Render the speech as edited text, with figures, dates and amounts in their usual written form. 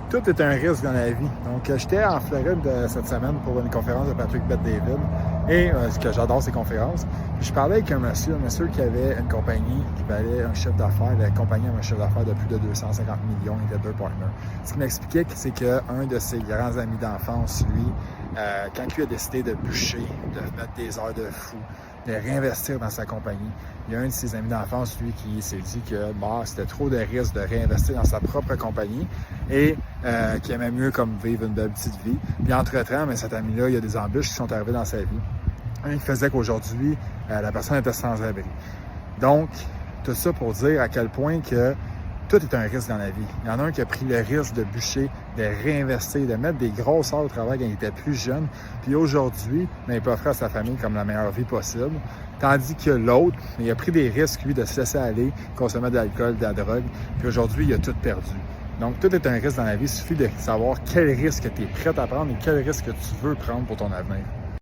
Tout est un risque dans la vie. Donc, j'étais en Floride cette semaine pour une conférence de Patrick Bet-David et que j'adore ces conférences. Puis, je parlais avec un monsieur qui avait une compagnie qui valait un chiffre d'affaires. La compagnie avait un chiffre d'affaires de plus de 250 millions. Il était deux partners. Ce qu'il m'expliquait, c'est qu'un de ses grands amis d'enfance, lui, quand il a décidé de bûcher, de mettre des heures de fou, de réinvestir dans sa compagnie, il y a un de ses amis d'enfance, lui, qui s'est dit que c'était trop de risques de réinvestir dans sa propre compagnie et qui aimait mieux comme vivre une belle petite vie. Puis entre-temps, mais cet ami-là, il y a des embûches qui sont arrivées dans sa vie. Un qui faisait qu'aujourd'hui, la personne était sans abri. Donc, tout ça pour dire à quel point que tout est un risque dans la vie. Il y en a un qui a pris le risque de bûcher, de réinvestir, de mettre des grosses heures au travail quand il était plus jeune. Puis aujourd'hui, il peut offrir à sa famille comme la meilleure vie possible. Tandis que l'autre, il a pris des risques, lui, de se laisser aller, consommer de l'alcool, de la drogue. Puis aujourd'hui, il a tout perdu. Donc, tout est un risque dans la vie. Il suffit de savoir quel risque tu es prêt à prendre et quel risque tu veux prendre pour ton avenir.